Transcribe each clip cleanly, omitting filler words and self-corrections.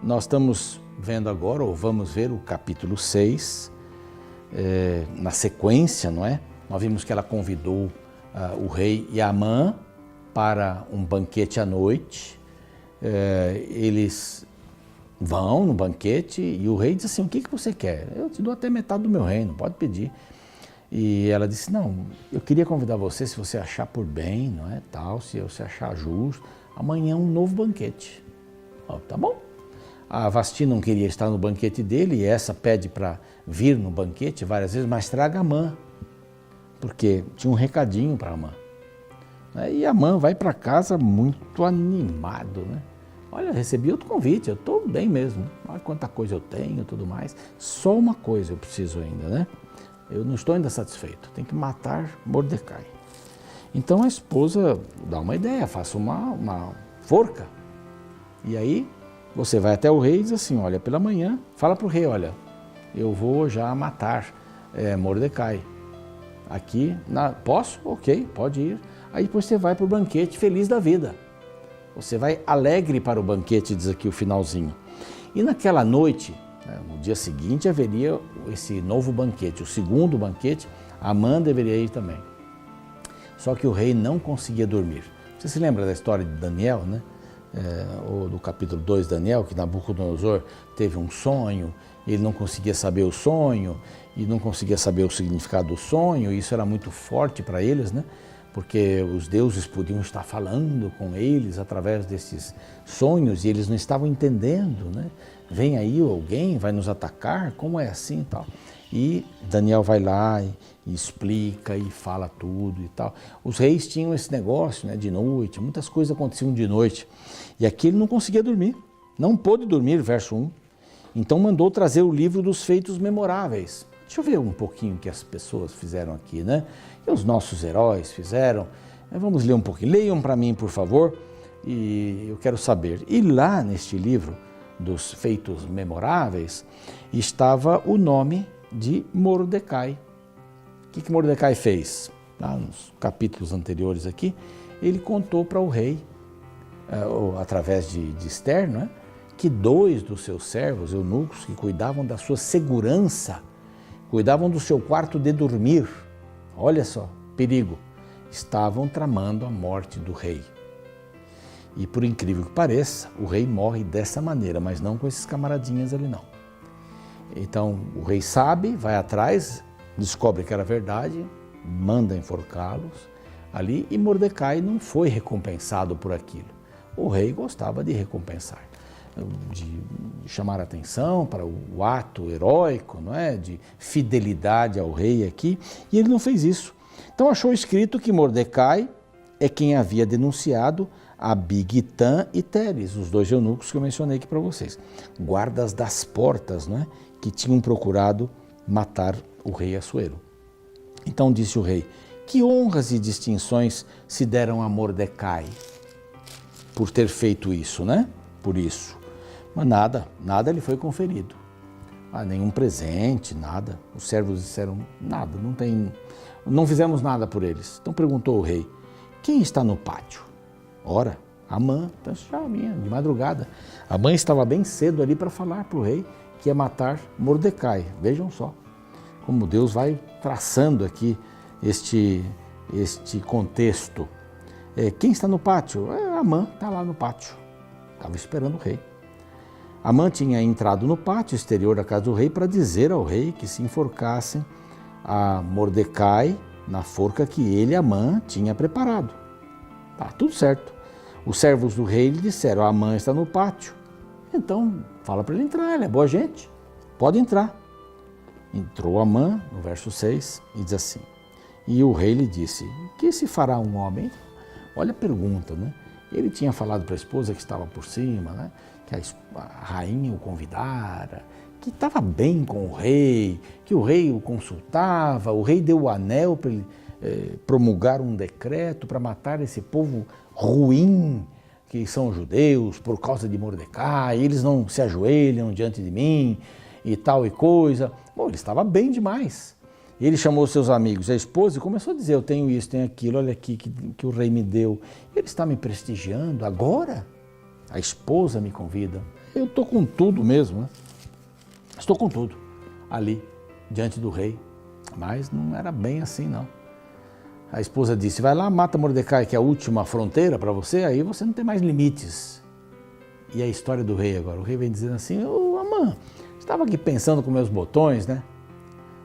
nós estamos vendo agora, ou vamos ver o capítulo 6, na sequência, não é? Nós vimos que ela convidou o rei e Amã para um banquete à noite. Eles vão no banquete e o rei diz assim: o que você quer? Eu te dou até metade do meu reino, pode pedir. E ela disse: não, eu queria convidar você, se você achar por bem, não é, tal, se você achar justo, amanhã um novo banquete. Tá bom. A Vasti não queria estar no banquete dele e essa pede para vir no banquete várias vezes, mas traga Amã, porque tinha um recadinho para Amã. E Amã vai para casa muito animado, né? Olha, recebi outro convite, eu estou bem mesmo, olha quanta coisa eu tenho e tudo mais, só uma coisa eu preciso ainda, né? Eu não estou ainda satisfeito, tem que matar Mordecai. Então a esposa dá uma ideia, faça uma forca. E aí você vai até o rei e diz assim: olha, pela manhã, fala para o rei: olha, eu vou já matar Mordecai. Aqui, posso? Ok, pode ir. Aí depois você vai para o banquete feliz da vida. Você vai alegre para o banquete, diz aqui o finalzinho. E naquela noite, no dia seguinte, haveria esse novo banquete, o segundo banquete. Amã deveria ir também. Só que o rei não conseguia dormir. Você se lembra da história de Daniel, né? Ou do capítulo 2 de Daniel, que Nabucodonosor teve um sonho, ele não conseguia saber o sonho, e não conseguia saber o significado do sonho, e isso era muito forte para eles, né? Porque os deuses podiam estar falando com eles através desses sonhos, e eles não estavam entendendo, né? Vem aí alguém, vai nos atacar, como é assim e tal. E Daniel vai lá e explica e fala tudo e tal. Os reis tinham esse negócio, né, de noite, muitas coisas aconteciam de noite. E aqui ele não conseguia dormir, não pôde dormir, verso 1. Então mandou trazer o livro dos feitos memoráveis. Deixa eu ver um pouquinho o que as pessoas fizeram aqui, né? E os nossos heróis fizeram. Vamos ler um pouquinho. Leiam para mim, por favor, e eu quero saber. E lá neste livro dos feitos memoráveis estava o nome de Mordecai. O que Mordecai fez? Lá nos capítulos anteriores aqui, ele contou para o rei, através de Ester, não é? Que 2 dos seus servos, eunucos, que cuidavam da sua segurança, cuidavam do seu quarto de dormir, olha só, perigo, estavam tramando a morte do rei. E por incrível que pareça, o rei morre dessa maneira, mas não com esses camaradinhas ali não. Então o rei sabe, vai atrás, descobre que era verdade, manda enforcá-los ali, e Mordecai não foi recompensado por aquilo. O rei gostava de recompensar, de chamar a atenção para o ato heróico, não é? De fidelidade ao rei aqui, e ele não fez isso. Então achou escrito que Mordecai é quem havia denunciado a Bigtã e Teres, os 2 eunucos que eu mencionei aqui para vocês, guardas das portas, não é? Que tinham procurado matar o rei Assuero. Então disse o rei: que honras e distinções se deram a Mordecai por ter feito isso, né? Por isso. Mas nada lhe foi conferido. Nenhum presente, nada. Os servos disseram: nada, não fizemos nada por eles. Então perguntou o rei: quem está no pátio? Ora, Amã, já vinha de madrugada. Amã estava bem cedo ali para falar para o rei que ia matar Mordecai. Vejam só como Deus vai traçando aqui este contexto. Quem está no pátio? Amã está lá no pátio. Estava esperando o rei. Amã tinha entrado no pátio exterior da casa do rei para dizer ao rei que se enforcassem a Mordecai na forca que ele, Amã, tinha preparado. Tá tudo certo. Os servos do rei lhe disseram: Amã está no pátio. Então, fala para ele entrar, ele é boa gente, pode entrar. Entrou Amã, no verso 6, e diz assim: e o rei lhe disse: que se fará um homem? Olha a pergunta, né? Ele tinha falado para a esposa que estava por cima, né? Que a rainha o convidara, que estava bem com o rei, que o rei o consultava, o rei deu o anel para ele promulgar um decreto para matar esse povo ruim, que são os judeus, por causa de Mordecai, eles não se ajoelham diante de mim e tal e coisa. Bom, ele estava bem demais. Ele chamou seus amigos, a esposa, e começou a dizer: eu tenho isso, tenho aquilo, olha aqui que o rei me deu. Ele está me prestigiando agora? A esposa me convida. eu estou com tudo mesmo, né? Estou com tudo ali, diante do rei. Mas não era bem assim, não. A esposa disse, vai lá, mata Mordecai, que é a última fronteira para você, aí você não tem mais limites. E a história do rei agora, o rei vem dizendo assim, ô Amã, estava aqui pensando com meus botões, né?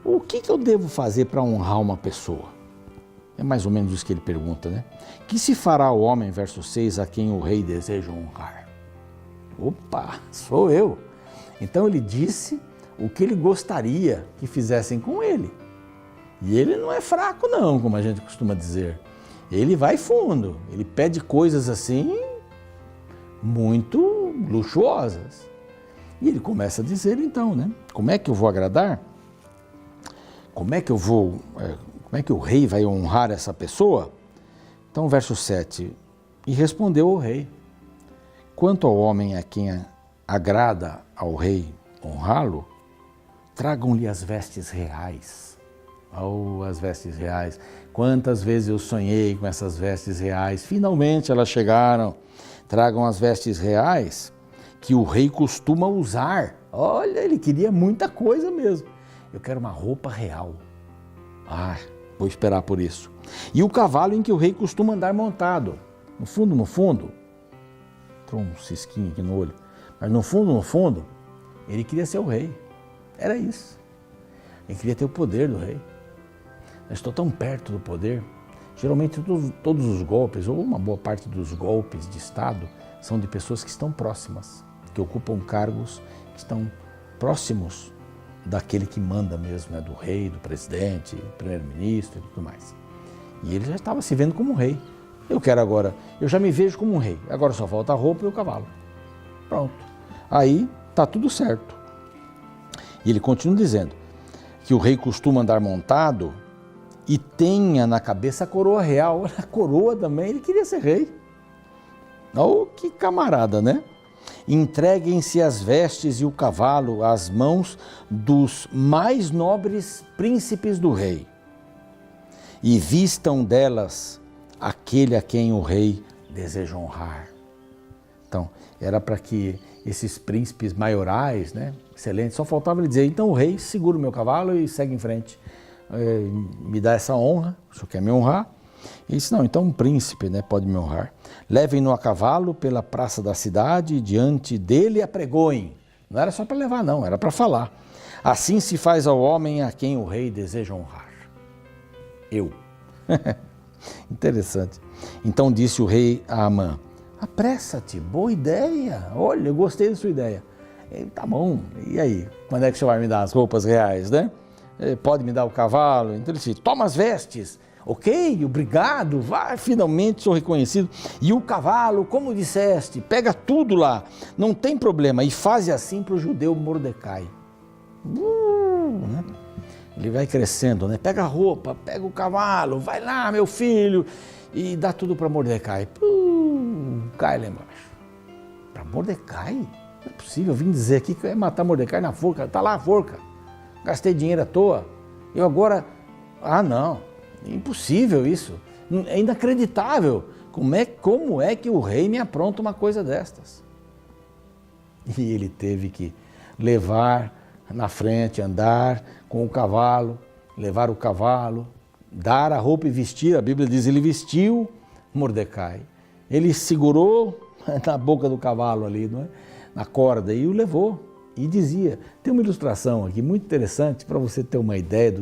O que eu devo fazer para honrar uma pessoa? É mais ou menos isso que ele pergunta, né? Que se fará o homem, verso 6, a quem o rei deseja honrar? Opa, sou eu. Então ele disse o que ele gostaria que fizessem com ele. E ele não é fraco não, como a gente costuma dizer. Ele vai fundo, ele pede coisas assim muito luxuosas. E ele começa a dizer então, né? Como é que eu vou agradar? Como é que o rei vai honrar essa pessoa? Então, verso 7. E respondeu o rei, quanto ao homem a quem agrada ao rei honrá-lo, tragam-lhe as vestes reais. Oh, as vestes reais. Quantas vezes eu sonhei com essas vestes reais. Finalmente elas chegaram. Tragam as vestes reais que o rei costuma usar. Olha, ele queria muita coisa mesmo. Eu quero uma roupa real. Ah, vou esperar por isso. E o cavalo em que o rei costuma andar montado. No fundo, entrou um cisquinho aqui no olho. Mas no fundo, ele queria ser o rei. Era isso. Ele queria ter o poder do rei. Eu estou tão perto do poder. Geralmente todos os golpes, ou uma boa parte dos golpes de Estado, são de pessoas que estão próximas, que ocupam cargos que estão próximos daquele que manda mesmo, né? Do rei, do presidente, do primeiro-ministro e tudo mais. E ele já estava se vendo como um rei. Eu já me vejo como um rei. Agora só falta a roupa e o cavalo. Pronto. Aí está tudo certo. E ele continua dizendo que o rei costuma andar montado e tenha na cabeça a coroa real. A coroa também, ele queria ser rei. Oh, que camarada, né? Entreguem-se as vestes e o cavalo às mãos dos mais nobres príncipes do rei e vistam delas aquele a quem o rei deseja honrar. Então, era para que esses príncipes maiorais, né, excelentes, só faltava ele dizer, então o rei segura o meu cavalo e segue em frente. Me dá essa honra, o senhor quer me honrar? Ele disse, não, então um príncipe, né, pode me honrar. Levem-no a cavalo pela praça da cidade e diante dele apregoem. Não era só para levar não, era para falar. Assim se faz ao homem a quem o rei deseja honrar. Eu. Interessante. Então disse o rei a Amã, apressa-te, boa ideia. Olha, eu gostei da sua ideia. Tá bom, e aí? Quando é que o senhor vai me dar as roupas reais, né? Pode me dar o cavalo? Então ele disse, toma as vestes. Ok, obrigado, vai, finalmente sou reconhecido. E o cavalo, como disseste, pega tudo lá, não tem problema. E faz assim para o judeu Mordecai. Né? Ele vai crescendo, né? Pega a roupa, pega o cavalo, vai lá, meu filho, e dá tudo para Mordecai. Cai lá embaixo. Para Mordecai? Não é possível, eu vim dizer aqui que eu ia matar Mordecai na forca, está lá a forca. Gastei dinheiro à toa. Eu agora... Ah, não. Impossível isso. É inacreditável. Como é que o rei me apronta uma coisa destas? E ele teve que levar na frente, andar com o cavalo, levar o cavalo, dar a roupa e vestir. A Bíblia diz, ele vestiu Mordecai. Ele segurou na boca do cavalo ali, não é? Na corda, e o levou. E dizia, tem uma ilustração aqui muito interessante para você ter uma ideia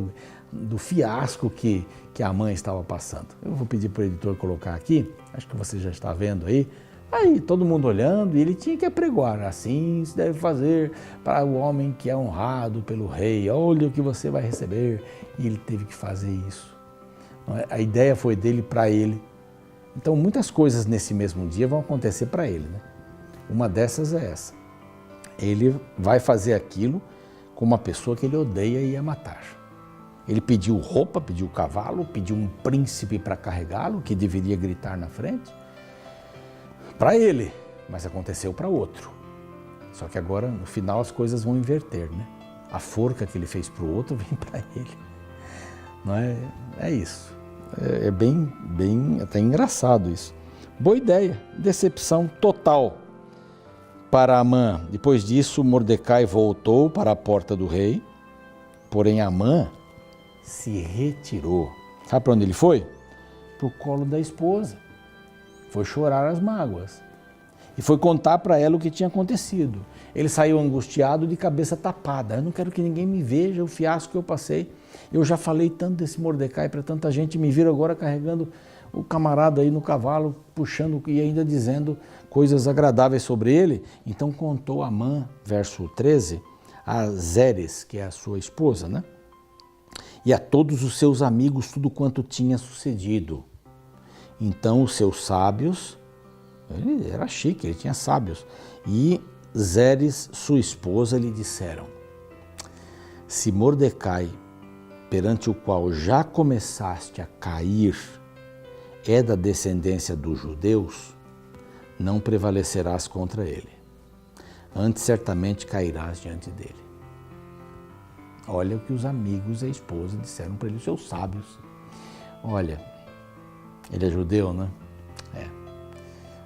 do fiasco que a mãe estava passando. Eu vou pedir para o editor colocar aqui, acho que você já está vendo aí. Aí todo mundo olhando e ele tinha que apregoar, assim se deve fazer para o homem que é honrado pelo rei, olha o que você vai receber. E ele teve que fazer isso. A ideia foi dele para ele. Então muitas coisas nesse mesmo dia vão acontecer para ele, né? Uma dessas é essa. Ele vai fazer aquilo com uma pessoa que ele odeia e ia matar. Ele pediu roupa, pediu cavalo, pediu um príncipe para carregá-lo, que deveria gritar na frente, para ele, mas aconteceu para outro. Só que agora, no final, as coisas vão inverter, né? A forca que ele fez para o outro vem para ele. Não é? É isso. É bem até engraçado isso. Boa ideia, decepção total. para Amã. Depois disso, Mordecai voltou para a porta do rei, porém Amã se retirou. Sabe para onde ele foi? Para o colo da esposa. Foi chorar as mágoas. E foi contar para ela o que tinha acontecido. Ele saiu angustiado, de cabeça tapada. Eu não quero que ninguém me veja o fiasco que eu passei. Eu já falei tanto desse Mordecai para tanta gente, me viram agora carregando o camarada aí no cavalo, puxando e ainda dizendo coisas agradáveis sobre ele. Então contou Amã, verso 13, a Zeres, que é a sua esposa, né? E a todos os seus amigos tudo quanto tinha sucedido. Então os seus sábios, ele era chique, ele tinha sábios, e Zeres, sua esposa, lhe disseram: se Mordecai, perante o qual já começaste a cair, é da descendência dos judeus, não prevalecerás contra ele. Antes certamente cairás diante dele. Olha o que os amigos e a esposa disseram para ele, os seus sábios. Olha, ele é judeu, né? É.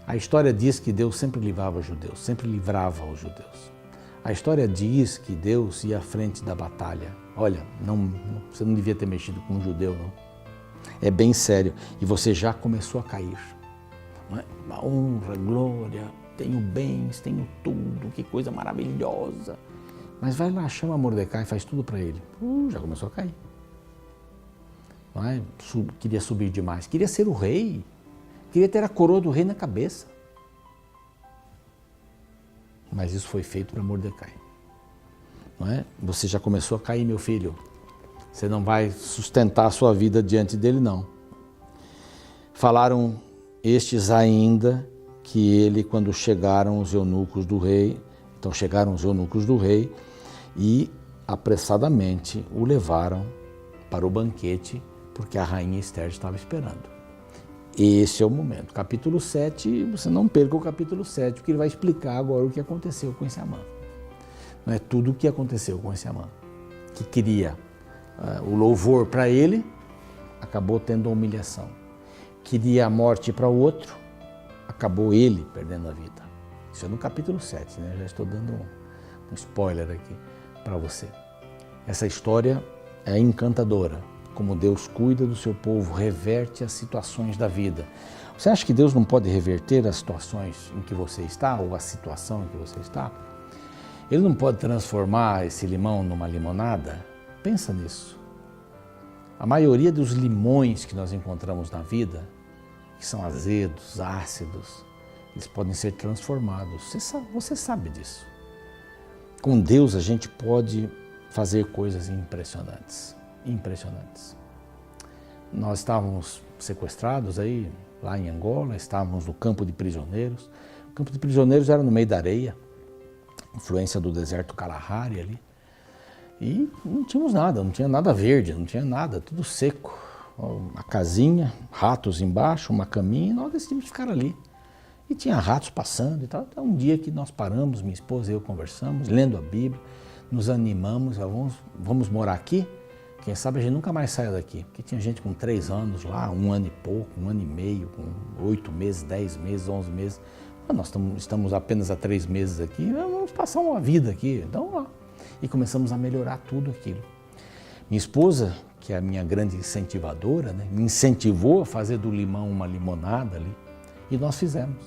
A história diz que Deus sempre livrava os judeus, sempre livrava os judeus. A história diz que Deus ia à frente da batalha. Olha, você não devia ter mexido com um judeu, não. É bem sério. E você já começou a cair. Não é? A honra, glória, tenho bens, tenho tudo, que coisa maravilhosa. Mas vai lá, chama Mordecai e faz tudo para ele. Já começou a cair. Não é? Queria subir demais, queria ser o rei, queria ter a coroa do rei na cabeça. Mas isso foi feito para Mordecai. Não é? Você já começou a cair, meu filho. Você não vai sustentar a sua vida diante dele, não. Falaram estes ainda que ele, quando chegaram os eunucos do rei, então chegaram os eunucos do rei e apressadamente o levaram para o banquete, porque a rainha Esther estava esperando. Esse é o momento. Capítulo 7, você não perca o capítulo 7, porque ele vai explicar agora o que aconteceu com esse Amã. Não é tudo o que aconteceu com esse Amã, que queria o louvor para ele, acabou tendo a humilhação. Queria a morte para o outro, acabou ele perdendo a vida. Isso é no capítulo 7, né? Já estou dando um spoiler aqui para você. Essa história é encantadora, como Deus cuida do seu povo, reverte as situações da vida. Você acha que Deus não pode reverter as situações em que você está, ou a situação em que você está? Ele não pode transformar esse limão numa limonada? Pensa nisso. A maioria dos limões que nós encontramos na vida, que são azedos, ácidos, eles podem ser transformados. Você sabe disso. Com Deus a gente pode fazer coisas impressionantes. Impressionantes. Nós estávamos sequestrados aí, lá em Angola, estávamos no campo de prisioneiros. O campo de prisioneiros era no meio da areia, influência do deserto Kalahari ali. E não tínhamos nada, não tinha nada verde, não tinha nada, tudo seco. Uma casinha, ratos embaixo, uma caminha, e nós decidimos ficar ali. E tinha ratos passando e tal. Então, um dia que nós paramos, minha esposa e eu conversamos, lendo a Bíblia, nos animamos, vamos morar aqui? Quem sabe a gente nunca mais saia daqui. Porque tinha gente com 3 anos lá, 1 ano e pouco, 1 ano e meio, com 8 meses, 10 meses, 11 meses. Mas nós estamos apenas há 3 meses aqui, vamos passar uma vida aqui. Então, lá. E começamos a melhorar tudo aquilo. Minha esposa, que é a minha grande incentivadora, né, me incentivou a fazer do limão uma limonada ali. E nós fizemos.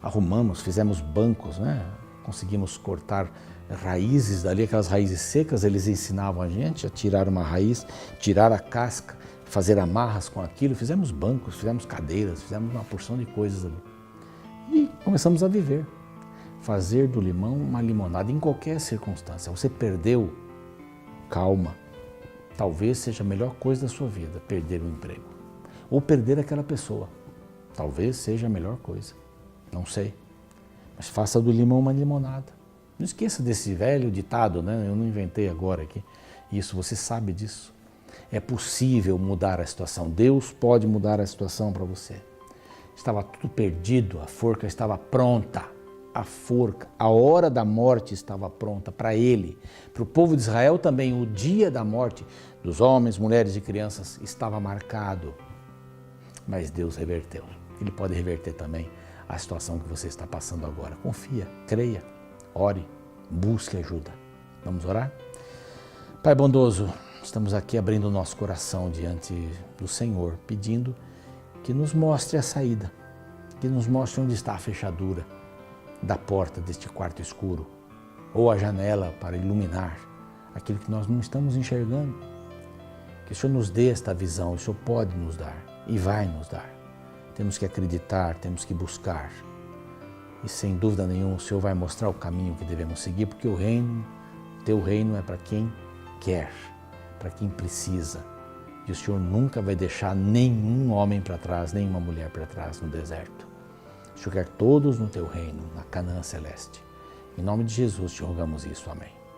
Arrumamos, fizemos bancos, né? Conseguimos cortar raízes dali, aquelas raízes secas, eles ensinavam a gente a tirar uma raiz, tirar a casca, fazer amarras com aquilo. Fizemos bancos, fizemos cadeiras, fizemos uma porção de coisas ali. E começamos a viver. Fazer do limão uma limonada em qualquer circunstância. Você perdeu, calma. Talvez seja a melhor coisa da sua vida, perder o emprego. Ou perder aquela pessoa. Talvez seja a melhor coisa. Não sei. Mas faça do limão uma limonada. Não esqueça desse velho ditado, né? Eu não inventei agora aqui. Isso, você sabe disso. É possível mudar a situação. Deus pode mudar a situação para você. Estava tudo perdido, a forca estava pronta. A forca, a hora da morte estava pronta para ele. Para o povo de Israel também, o dia da morte dos homens, mulheres e crianças estava marcado. Mas Deus reverteu. Ele pode reverter também a situação que você está passando agora. Confia, creia, ore, busque ajuda. Vamos orar? Pai bondoso, estamos aqui abrindo o nosso coração diante do Senhor, pedindo que nos mostre a saída, que nos mostre onde está a fechadura da porta deste quarto escuro, ou a janela para iluminar aquilo que nós não estamos enxergando. Que o Senhor nos dê esta visão, o Senhor pode nos dar e vai nos dar. Temos que acreditar, temos que buscar. E sem dúvida nenhuma o Senhor vai mostrar o caminho que devemos seguir, porque o teu reino é para quem quer, para quem precisa. E o Senhor nunca vai deixar nenhum homem para trás, nenhuma mulher para trás no deserto. O Senhor quer todos no teu reino, na Canaã celeste. Em nome de Jesus te rogamos isso. Amém.